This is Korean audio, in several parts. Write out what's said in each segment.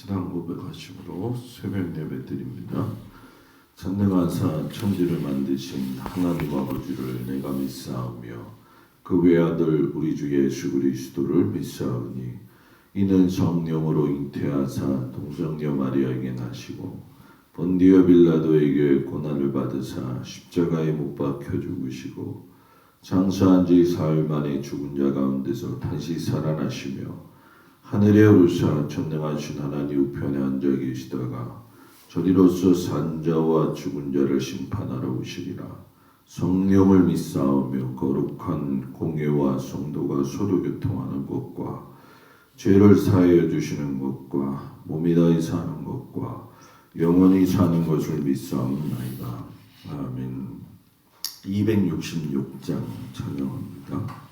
신앙 고백하심으로 새벽 예배 드립니다. 전능하사 천지를 만드신 하나님 아버지를 내가 믿사오며 그 외아들 우리 주 예수 그리스도를 믿사오니 이는 성령으로 잉태하사 동정녀 마리아에게 나시고 본디오 빌라도에게 고난을 받으사 십자가에 못 박혀 죽으시고 장사한 지 사흘 만에 죽은 자 가운데서 다시 살아나시며 하늘에 오르사 전능하신 하나님 우편에 앉아 계시다가 저리로서 산 자와 죽은 자를 심판하러 오시리라. 성령을 믿사오며 거룩한 공예와 성도가 서로 교통하는 것과 죄를 사하여 주시는 것과 몸이 다히 사는 것과 영원히 사는 것을 믿사옵나이다. 아멘. 266장 찬양합니다.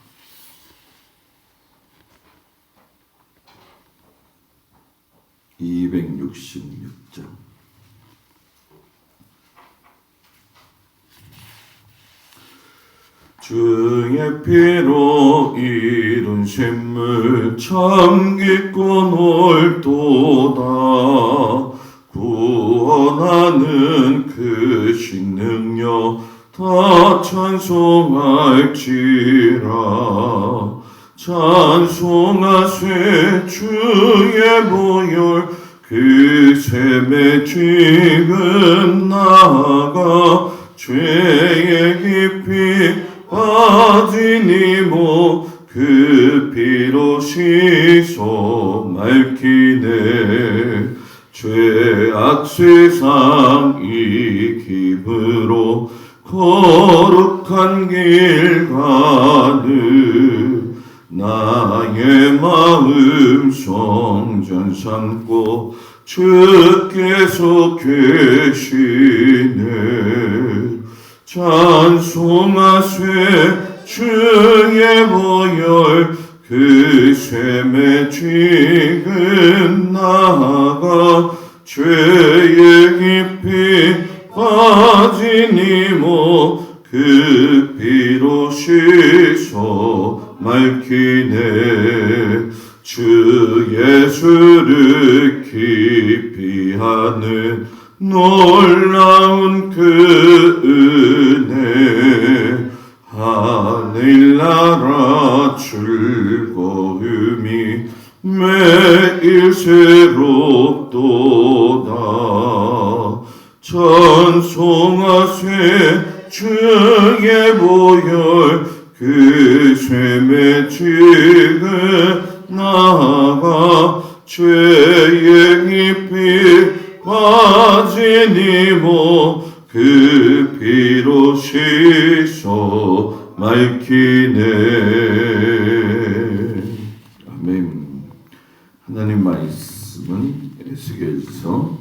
주의 피로 이룬 샘물 참 깊고 넓도다. 구원하는 그 신능력 다 찬송할지라. 찬송하세 주의 보혈 그 샘에 지금 나아가 죄에 깊이 빠진 이모 그 피로 씻어 맑히네. 죄악 세상 이김으로 거룩한 길 가는 나의 마음 성전 삼고 주께서 계시네. 찬송하세 주의 보혈 그 샘에 지금 나아가 죄에 깊이 빠진 이모 그 피로 씻어 맑히네. 주 예수를 깊이 하는 놀라운 그 은혜 하늘나라 즐거움이 매일 새롭도다. 찬송하세 주의 보혈 그 샘에 지금 나아가 죄에 깊이 빠진 이모 그 피로 씻어 맑히네. 아멘. 하나님 말씀은 에스겔서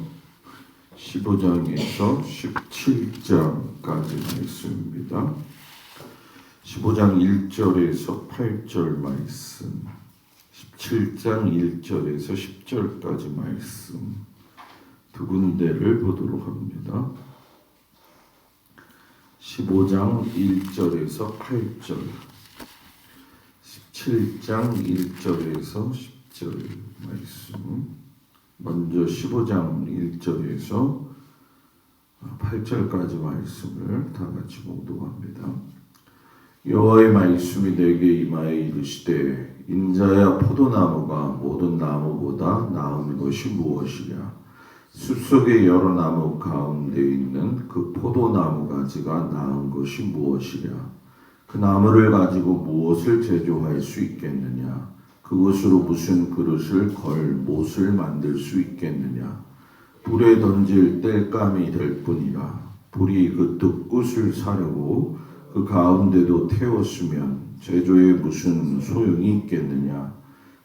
15장에서 17장까지 말씀입니다. 15장 1절에서 8절 말씀, 17장 1절에서 10절까지 말씀 두 군데를 보도록 합니다. 15장 1절에서 8절, 17장 1절에서 10절 말씀. 먼저 15장 1절에서 8절까지 말씀을 다 같이 봉독합니다. 여호와의 말씀이 내게 임하여 이르시되 인자야 포도나무가 모든 나무보다 나은 것이 무엇이랴. 숲속의 여러 나무 가운데 있는 그 포도나무 가지가 나은 것이 무엇이랴. 그 나무를 가지고 무엇을 제조할 수 있겠느냐. 그것으로 무슨 그릇을 걸 못을 만들 수 있겠느냐. 불에 던질 땔감이 될 뿐이라. 불이 그 뜰꽃을 사르고 그 가운데도 태웠으면 제조에 무슨 소용이 있겠느냐.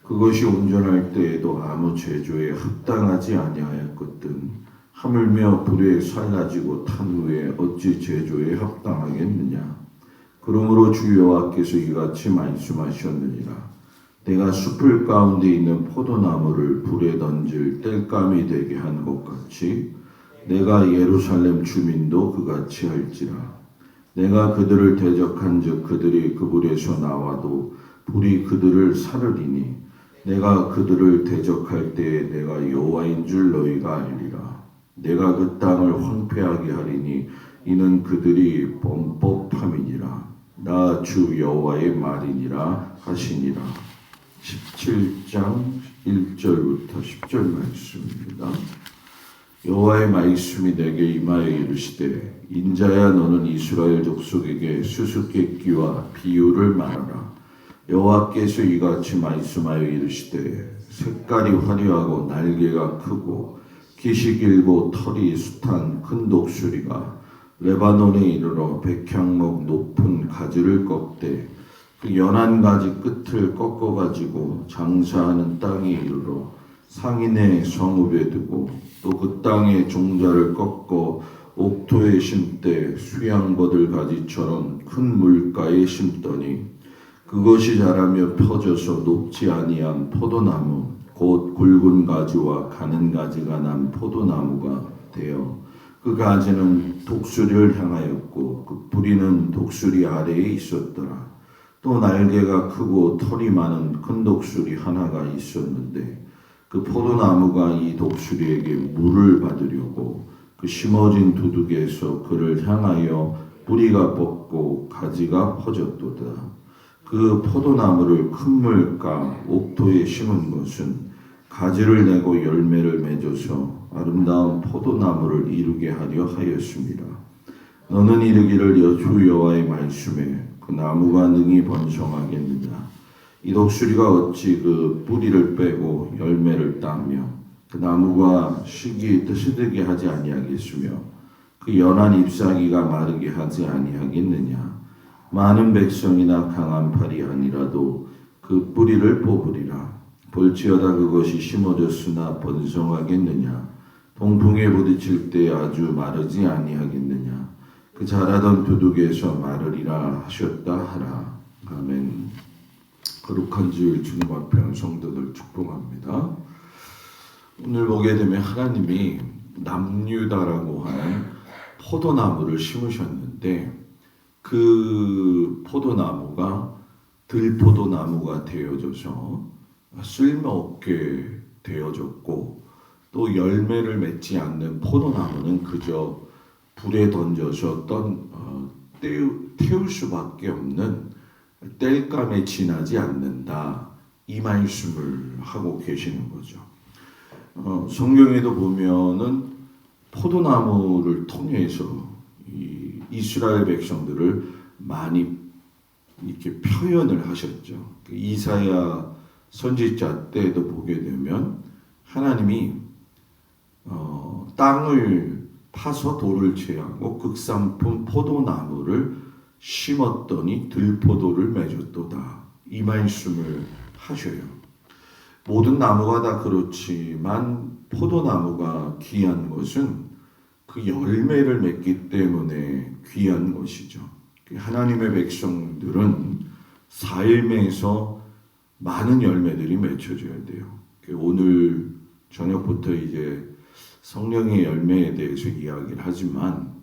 그것이 온전할 때에도 아무 제조에 합당하지 아니하였거든. 하물며 불에 살라지고 탄 후에 어찌 제조에 합당하겠느냐. 그러므로 주 여호와께서 이같이 말씀하셨느니라. 내가 숲을 가운데 있는 포도나무를 불에 던질 땔감이 되게 한 것 같이 내가 예루살렘 주민도 그같이 할지라. 내가 그들을 대적한즉 그들이 그 불에서 나와도 불이 그들을 사르리니 내가 그들을 대적할 때에 내가 여호와인 줄 너희가 알리라. 내가 그 땅을 황폐하게 하리니 이는 그들이 범법함이니라. 나 주 여호와의 말이니라 하시니라. 17장 1절부터 10절 말씀입니다. 여호와의 말씀이 내게 임하여 이르시되 인자야 너는 이스라엘 족속에게 수수께끼와 비유를 말하라. 여호와께서 이같이 말씀하여 이르시되 색깔이 화려하고 날개가 크고 깃이 길고 털이 숱한 큰 독수리가 레바논에 이르러 백향목 높은 가지를 꺾되 그 연한 가지 끝을 꺾어가지고 장사하는 땅에 이르러 상인의 성읍에 두고 또 그 땅의 종자를 꺾어 옥토에 심되 수양버들 가지처럼 큰 물가에 심더니 그것이 자라며 펴져서 높지 아니한 포도나무 곧 굵은 가지와 가는 가지가 난 포도나무가 되어 그 가지는 독수리를 향하였고 그 뿌리는 독수리 아래에 있었더라. 또 날개가 크고 털이 많은 큰 독수리 하나가 있었는데 그 포도나무가 이 독수리에게 물을 받으려고 그 심어진 두둑에서 그를 향하여 뿌리가 뻗고 가지가 퍼졌도다. 그 포도나무를 큰 물가 옥토에 심은 것은 가지를 내고 열매를 맺어서 아름다운 포도나무를 이루게 하려 하였습니다. 너는 이르기를 주 여호와의 말씀에 그 나무가 능히 번성하겠느냐. 이 독수리가 어찌 그 뿌리를 빼고 열매를 따며 그 나무가 시들게 하지 아니하겠으며 그 연한 잎사귀가 마르게 하지 아니하겠느냐. 많은 백성이나 강한 팔이 아니라도 그 뿌리를 뽑으리라. 볼지어다 그것이 심어졌으나 번성하겠느냐. 동풍에 부딪힐 때 아주 마르지 아니하겠느냐. 그 자라던 두둑에서 마르리라 하셨다 하라. 아멘. 거룩한 주일 주님 앞에 성도들 축복합니다. 오늘 보게 되면 하나님이 남유다라고 하는 포도나무를 심으셨는데 그 포도나무가 들포도나무가 되어져서 쓸모없게 되어졌고 또 열매를 맺지 않는 포도나무는 그저 불에 던져서 태울 수밖에 없는 땔감에 지나지 않는다. 이 말씀을 하고 계시는 거죠. 성경에도 보면은 포도나무를 통해서 이스라엘 백성들을 많이 이렇게 표현을 하셨죠. 이사야 선지자 때도 보게 되면 하나님이 땅을 파서 돌을 제하고 극산품 포도나무를 심었더니 들포도를 맺었도다. 이 말씀을 하셔요. 모든 나무가 다 그렇지만 포도나무가 귀한 것은 그 열매를 맺기 때문에 귀한 것이죠. 하나님의 백성들은 삶에서 많은 열매들이 맺혀져야 돼요. 오늘 저녁부터 이제 성령의 열매에 대해서 이야기를 하지만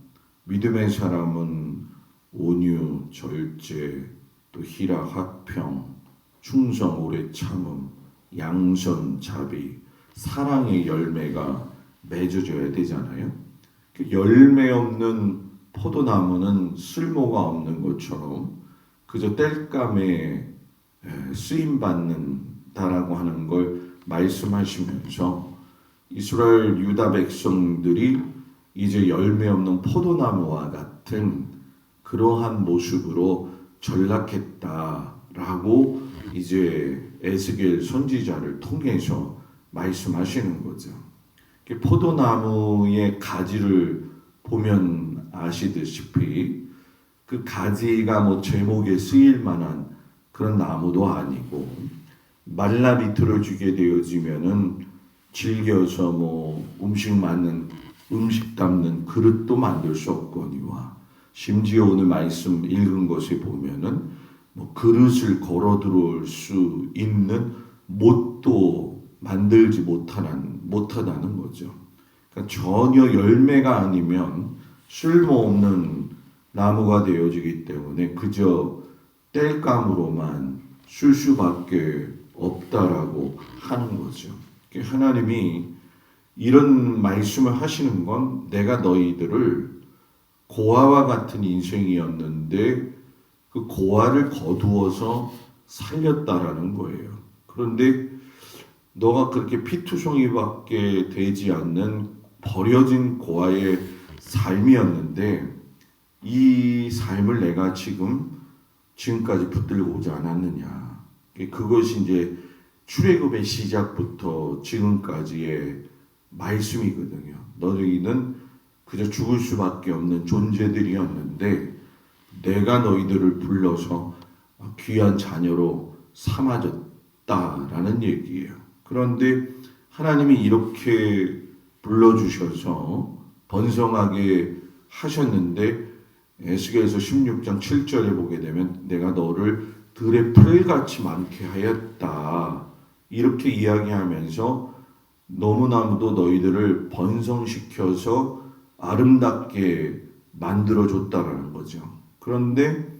믿음의 사람은 온유, 절제, 또 희락, 화평, 충성, 오래 참음, 양선, 자비, 사랑의 열매가 맺어져야 되잖아요. 열매 없는 포도나무는 쓸모가 없는 것처럼 그저 땔감에 쓰임받는다라고 하는 걸 말씀하시면서 이스라엘 유다 백성들이 이제 열매 없는 포도나무와 같은 그러한 모습으로 전락했다라고 이제 에스겔 선지자를 통해서 말씀하시는 거죠. 포도나무의 가지를 보면 아시다시피 그 가지가 뭐 제목에 쓰일 만한 그런 나무도 아니고 말라 비틀어지게 되어지면은 질겨서 뭐 음식 담는 그릇도 만들 수 없거니와 심지어 오늘 말씀 읽은 것에 보면은 뭐 그릇을 걸어 들어올 수 있는 못도 만들지 못하다는 거죠. 그러니까 전혀 열매가 아니면 쓸모없는 나무가 되어지기 때문에 그저 땔감으로만 쓸 수밖에 없다라고 하는 거죠. 하나님이 이런 말씀을 하시는 건 내가 너희들을 고아와 같은 인생이었는데 그 고아를 거두어서 살렸다라는 거예요. 그런데 너가 그렇게 피투성이밖에 되지 않는 버려진 고아의 삶이었는데 이 삶을 내가 지금까지 붙들고 오지 않았느냐. 그것이 이제 출애굽의 시작부터 지금까지의 말씀이거든요. 너희는 그저 죽을 수밖에 없는 존재들이었는데 내가 너희들을 불러서 귀한 자녀로 삼아줬다라는 얘기예요. 그런데 하나님이 이렇게 불러주셔서 번성하게 하셨는데 에스겔서 16장 7절에 보게 되면 내가 너를 들의 풀같이 많게 하였다. 이렇게 이야기하면서 너무나도 너희들을 번성시켜서 아름답게 만들어줬다라는 거죠. 그런데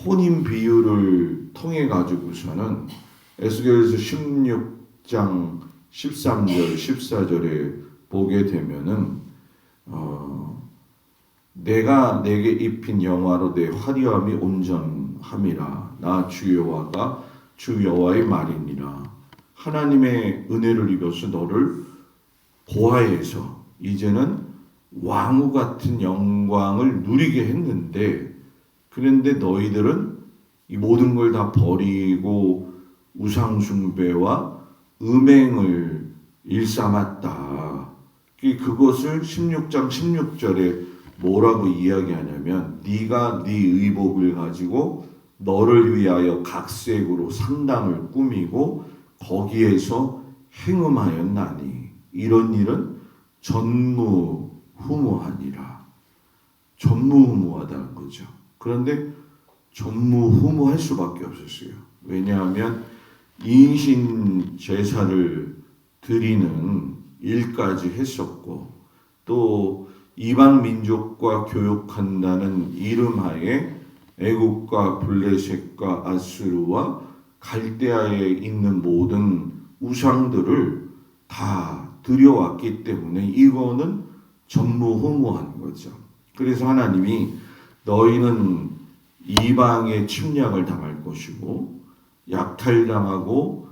혼인 비유를 통해 가지고서는 에스겔서 16장 13절 14절에 보게 되면은 내가 내게 입힌 영화로 내 화려함이 온전함이라 나 주 여호와가 주 여호와의 말이니라. 하나님의 은혜를 입어서 너를 고아에서 이제는 왕후 같은 영광을 누리게 했는데 그런데 너희들은 이 모든 걸 다 버리고 우상숭배와 음행을 일삼았다. 그것을 16장 16절에 뭐라고 이야기하냐면 네가 네 의복을 가지고 너를 위하여 각색으로 상당을 꾸미고 거기에서 행음하였나니 이런 일은 전무후무하니라. 전무후무하다는 거죠. 그런데 전무후무할 수밖에 없었어요. 왜냐하면 인신 제사를 드리는 일까지 했었고 또 이방 민족과 교역한다는 이름하에 애국과 블레셋과 아수르와 갈대아에 있는 모든 우상들을 다 들여왔기 때문에 이거는 전무후무한 거죠. 그래서 하나님이 너희는 이방의 침략을 당할 것이고 약탈당하고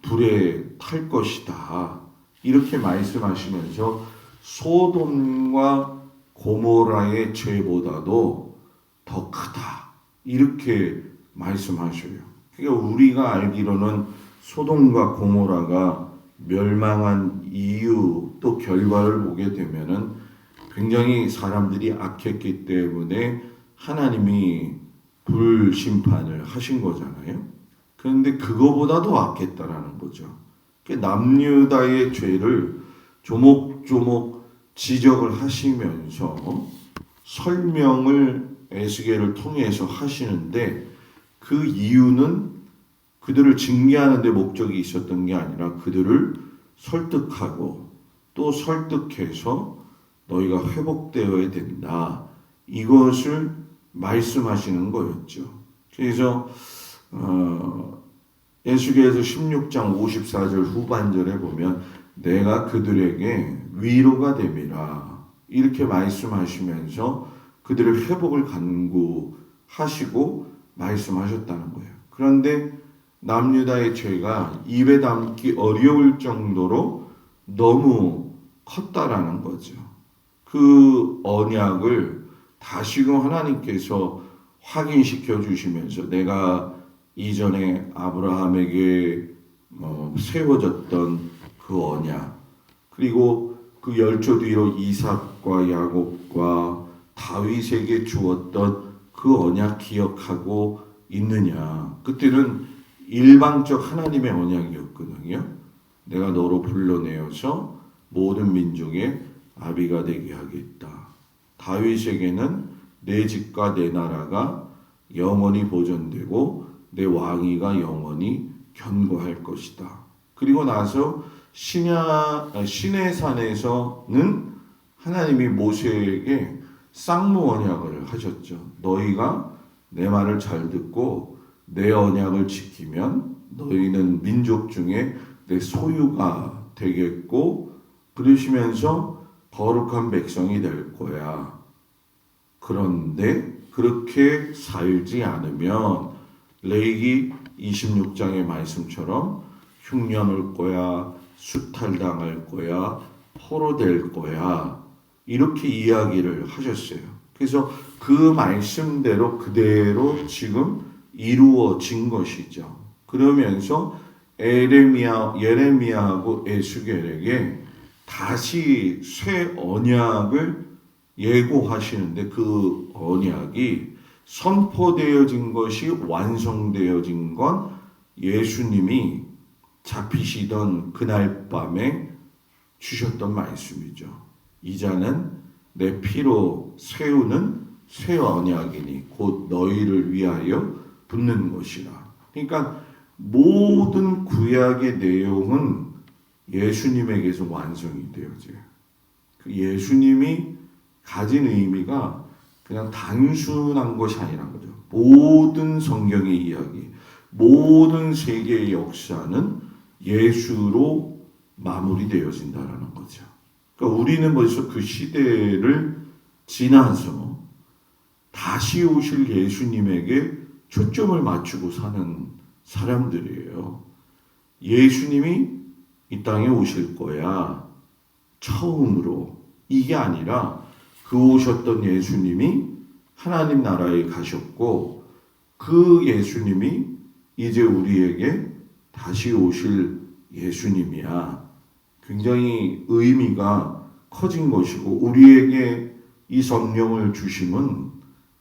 불에 탈 것이다. 이렇게 말씀하시면서 소돔과 고모라의 죄보다도 더 크다. 이렇게 말씀하셔요. 그러니까 우리가 알기로는 소돔과 고모라가 멸망한 이유 또 결과를 보게 되면은 굉장히 사람들이 악했기 때문에 하나님이 불심판을 하신 거잖아요. 그런데 그거보다도 악했다라는 거죠. 남유다의 죄를 조목조목 지적을 하시면서 설명을 에스겔을 통해서 하시는데 그 이유는 그들을 징계하는 데 목적이 있었던 게 아니라 그들을 설득하고 또 설득해서 너희가 회복되어야 된다. 이것을 말씀하시는 거였죠. 그래서 에스겔서 16장 54절 후반절에 보면 내가 그들에게 위로가 됨이라 이렇게 말씀하시면서 그들의 회복을 간구하시고 말씀하셨다는 거예요. 그런데 남유다의 죄가 입에 담기 어려울 정도로 너무 컸다라는 거죠. 그 언약을 다시금 하나님께서 확인시켜 주시면서 내가 이전에 아브라함에게 세워졌던 그 언약 그리고 그 열조 뒤로 이삭과 야곱과 다윗에게 주었던 그 언약 기억하고 있느냐. 그때는 일방적 하나님의 언약이었거든요. 내가 너로 불러내어서 모든 민족의 아비가 되게 하겠다. 다윗에게는 내 집과 내 나라가 영원히 보존되고 내 왕위가 영원히 견고할 것이다. 그리고 나서 시내산에서는 하나님이 모세에게 쌍무 언약을 하셨죠. 너희가 내 말을 잘 듣고 내 언약을 지키면 너희는 민족 중에 내 소유가 되겠고 그러시면서 거룩한 백성이 될 거야. 그런데 그렇게 살지 않으면 레위기 26장의 말씀처럼 흉년 올 거야, 수탈당할 거야, 포로될 거야. 이렇게 이야기를 하셨어요. 그래서 그 말씀대로 그대로 지금 이루어진 것이죠. 그러면서 예레미야하고 에스겔에게 다시 새 언약을 예고하시는데 그 언약이 선포되어진 것이 완성되어진 건 예수님이 잡히시던 그날 밤에 주셨던 말씀이죠. 이자는 내 피로 세우는 새 언약이니 곧 너희를 위하여 붙는 것이라. 그러니까 모든 구약의 내용은 예수님에게서 완성이 되어져요. 그 예수님이 가진 의미가 그냥 단순한 것이 아니란 거죠. 모든 성경의 이야기, 모든 세계의 역사는 예수로 마무리되어진다라는 거죠. 그러니까 우리는 벌써 그 시대를 지나서 다시 오실 예수님에게 초점을 맞추고 사는 사람들이에요. 예수님이 이 땅에 오실 거야. 처음으로. 이게 아니라 그 오셨던 예수님이 하나님 나라에 가셨고 그 예수님이 이제 우리에게 다시 오실 예수님이야. 굉장히 의미가 커진 것이고 우리에게 이 성령을 주심은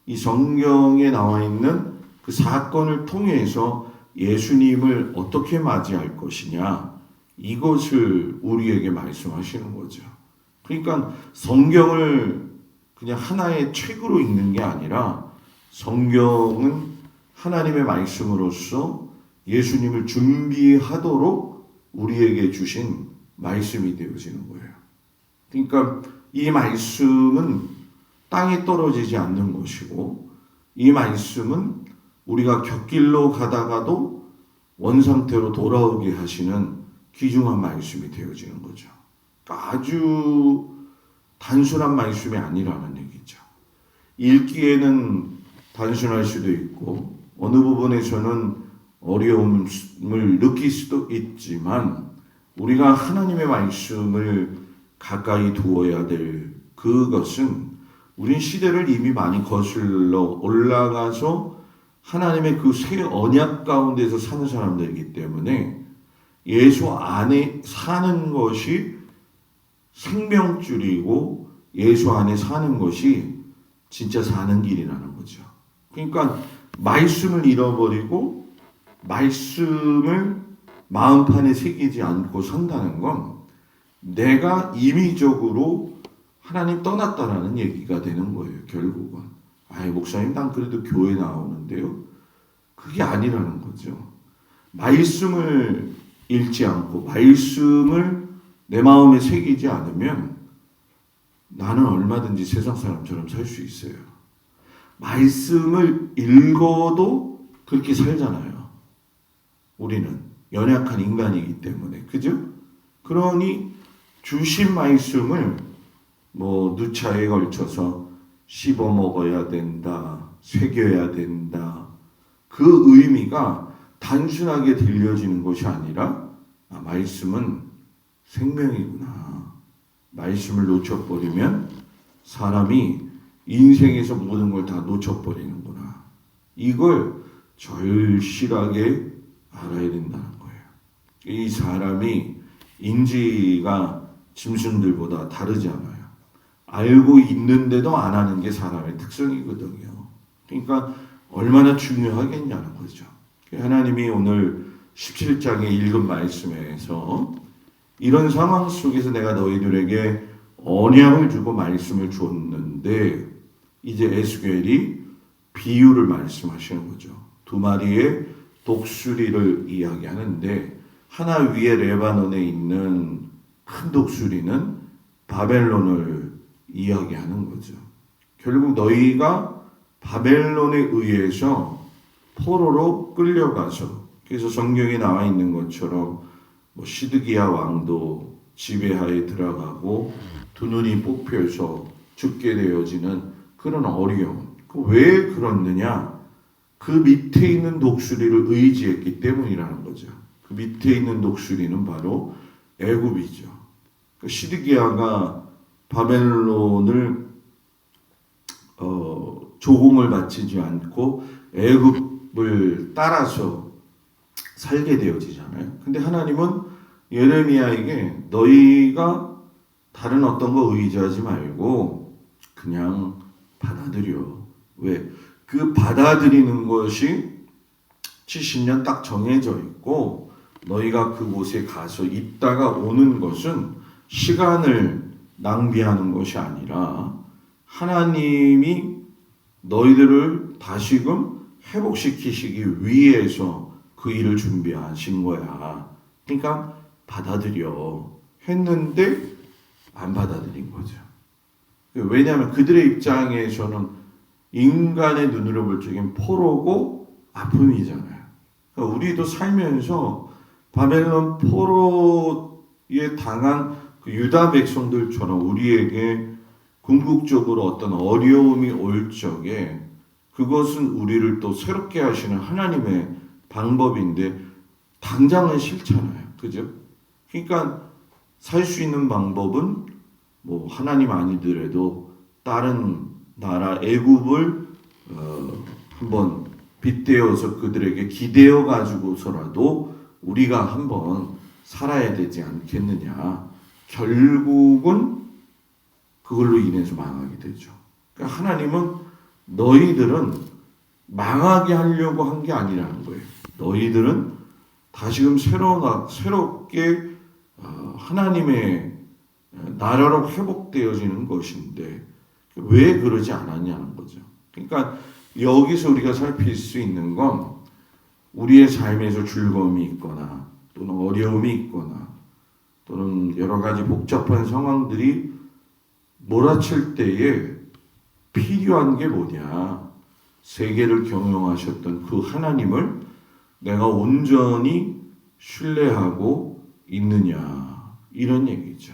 이 성경에 나와 있는 그 사건을 통해서 예수님을 어떻게 맞이할 것이냐 이것을 우리에게 말씀하시는 거죠. 그러니까 성경을 그냥 하나의 책으로 읽는 게 아니라 성경은 하나님의 말씀으로서 예수님을 준비하도록 우리에게 주신 말씀이 되어지는 거예요. 그러니까 이 말씀은 땅에 떨어지지 않는 것이고 이 말씀은 우리가 곁길로 가다가도 원상태로 돌아오게 하시는 귀중한 말씀이 되어지는 거죠. 그러니까 아주 단순한 말씀이 아니라는 얘기죠. 읽기에는 단순할 수도 있고 어느 부분에서는 어려움을 느낄 수도 있지만 우리가 하나님의 말씀을 가까이 두어야 될 그것은 우린 시대를 이미 많이 거슬러 올라가서 하나님의 그 새 언약 가운데서 사는 사람들이기 때문에 예수 안에 사는 것이 생명줄이고 예수 안에 사는 것이 진짜 사는 길이라는 거죠. 그러니까 말씀을 잃어버리고 말씀을 마음판에 새기지 않고 산다는 건 내가 임의적으로 하나님 떠났다라는 얘기가 되는 거예요. 결국은. 아이 목사님 난 그래도 교회 나오는데요. 그게 아니라는 거죠. 말씀을 읽지 않고 말씀을 내 마음에 새기지 않으면 나는 얼마든지 세상 사람처럼 살 수 있어요. 말씀을 읽어도 그렇게 살잖아요. 우리는 연약한 인간이기 때문에. 그죠? 그러니 주신 말씀을 누차에 걸쳐서 씹어 먹어야 된다. 새겨야 된다. 그 의미가 단순하게 들려지는 것이 아니라 말씀은 생명이구나. 말씀을 놓쳐버리면 사람이 인생에서 모든 걸 다 놓쳐버리는구나. 이걸 절실하게 알아야 된다는 거예요. 이 사람이 인지가 짐승들보다 다르지 않아요. 알고 있는데도 안 하는 게 사람의 특성이거든요. 그러니까 얼마나 중요하겠냐는 거죠. 하나님이 오늘 17장에 읽은 말씀에서 이런 상황 속에서 내가 너희들에게 언약을 주고 말씀을 줬는데 이제 에스겔이 비유를 말씀하시는 거죠. 두 마리의 독수리를 이야기하는데 하나 위에 레바논에 있는 큰 독수리는 바벨론을 이야기하는 거죠. 결국 너희가 바벨론에 의해서 포로로 끌려가서 그래서 성경에 나와 있는 것처럼 뭐 시드기야 왕도 지배하에 들어가고 두 눈이 뽑혀서 죽게 되어지는 그런 어려움. 왜 그렇느냐? 그 밑에 있는 독수리를 의지했기 때문이라는 거죠. 그 밑에 있는 독수리는 바로 애굽이죠. 시드기야가 바벨론을 조공을 바치지 않고 애굽을 따라서 살게 되어지잖아요. 근데 하나님은 예레미야에게 너희가 다른 어떤 거 의지하지 말고 그냥 받아들여. 왜? 그 받아들이는 것이 70년 딱 정해져 있고 너희가 그곳에 가서 있다가 오는 것은 시간을 낭비하는 것이 아니라 하나님이 너희들을 다시금 회복시키시기 위해서 그 일을 준비하신 거야. 그러니까 받아들여 했는데 안 받아들인 거죠. 왜냐하면 그들의 입장에서는 인간의 눈으로 볼 적엔 포로고 아픔이잖아요. 그러니까 우리도 살면서 바벨론 포로에 당한 그 유다 백성들처럼 우리에게 궁극적으로 어떤 어려움이 올 적에 그것은 우리를 또 새롭게 하시는 하나님의 방법인데 당장은 싫잖아요. 그죠? 그러니까 살 수 있는 방법은 뭐 하나님 아니더라도 다른 나라 애굽을 한번 빗대어서 그들에게 기대어 가지고서라도 우리가 한번 살아야 되지 않겠느냐. 결국은 그걸로 인해서 망하게 되죠. 그러니까 하나님은 너희들은 망하게 하려고 한 게 아니라는 거예요. 너희들은 다시금 새롭게 하나님의 나라로 회복되어지는 것인데 왜 그러지 않았냐는 거죠. 그러니까 여기서 우리가 살필 수 있는 건 우리의 삶에서 즐거움이 있거나 또는 어려움이 있거나 또는 여러 가지 복잡한 상황들이 몰아칠 때에 필요한 게 뭐냐? 세계를 경영하셨던 그 하나님을 내가 온전히 신뢰하고 있느냐? 이런 얘기죠.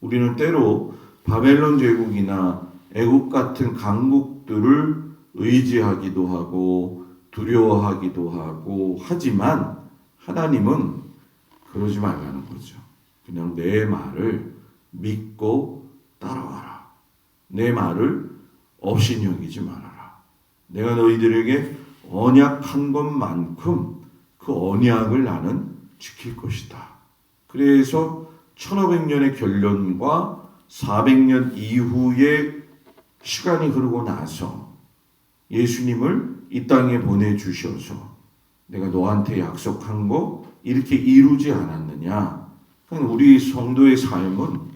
우리는 때로 바벨론 제국이나 애국 같은 강국들을 의지하기도 하고 두려워하기도 하고 하지만 하나님은 그러지 말라는 거죠. 그냥 내 말을 믿고 따라와라. 내 말을 없인 여기지 말아라. 내가 너희들에게 언약한 것만큼 그 언약을 나는 지킬 것이다. 그래서 1500년의 결론과 400년 이후의 시간이 흐르고 나서 예수님을 이 땅에 보내주셔서 내가 너한테 약속한 거 이렇게 이루지 않았느냐. 우리 성도의 삶은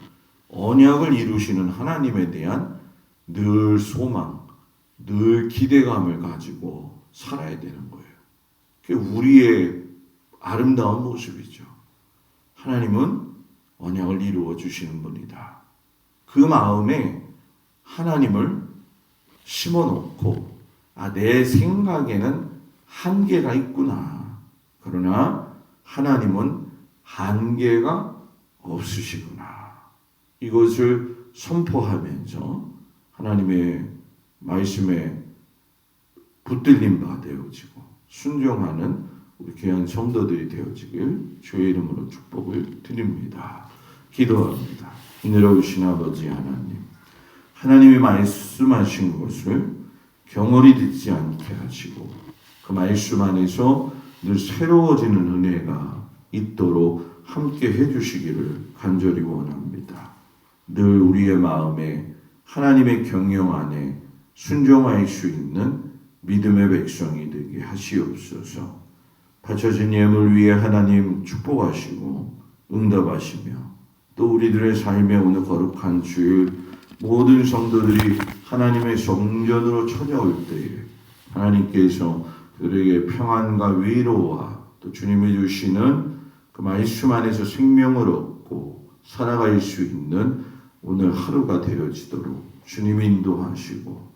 언약을 이루시는 하나님에 대한 늘 소망, 늘 기대감을 가지고 살아야 되는 거예요. 그게 우리의 아름다운 모습이죠. 하나님은 언약을 이루어 주시는 분이다. 그 마음에 하나님을 심어놓고 내 생각에는 한계가 있구나. 그러나 하나님은 한계가 없으시구나. 이것을 선포하면서 하나님의 말씀에 붙들린 바 되어지고 순종하는 우리 귀한 성도들이 되어지길 주의 이름으로 축복을 드립니다. 기도합니다. 은혜로우신 아버지 하나님, 하나님이 말씀하신 것을 경홀히 듣지 않게 하시고 그 말씀 안에서 늘 새로워지는 은혜가 있도록 함께 해주시기를 간절히 원합니다. 늘 우리의 마음에 하나님의 경영 안에 순종할 수 있는 믿음의 백성이 되게 하시옵소서. 바쳐진 예물 위에 하나님 축복하시고 응답하시며 또 우리들의 삶에 오늘 거룩한 주일 모든 성도들이 하나님의 성전으로 찾아올 때에 하나님께서 그들에게 평안과 위로와 또 주님이 주시는 그 말씀 안에서 생명을 얻고 살아갈 수 있는 오늘 하루가 되어지도록 주님이 인도하시고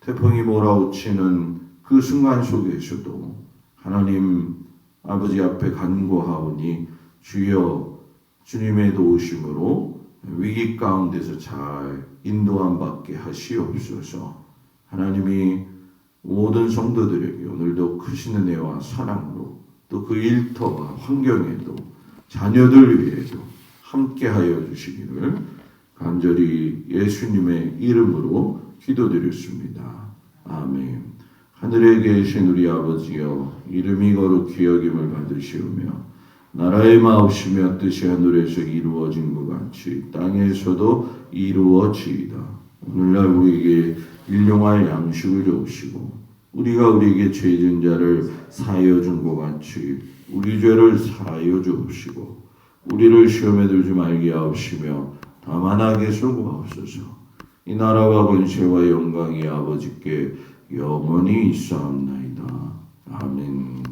태풍이 몰아오치는 그 순간 속에서도 하나님 아버지 앞에 간구하오니 주여 주님의 도우심으로 위기 가운데서 잘 인도함 받게 하시옵소서. 하나님이 모든 성도들에게 오늘도 크신 은혜와 사랑으로 또 그 일터와 환경에도 자녀들 위에도 함께하여 주시기를 간절히 예수님의 이름으로 기도드렸습니다. 아멘. 하늘에 계신 우리 아버지여, 이름이 거룩히 여김을 받으시오며 나라의 마옵시며 뜻이 하늘에서 이루어진 것 같이 땅에서도 이루어지이다. 오늘날 우리에게 일용할 양식을 주옵시고 우리가 우리에게 죄 지은 자를 사하여 준 것 같이 우리 죄를 사하여 주옵시고 우리를 시험에 들지 말게 하옵시며 다만 악에서 구하옵소서. 이 나라와 권세와 영광이 아버지께 영원히 있사옵나이다. 아멘.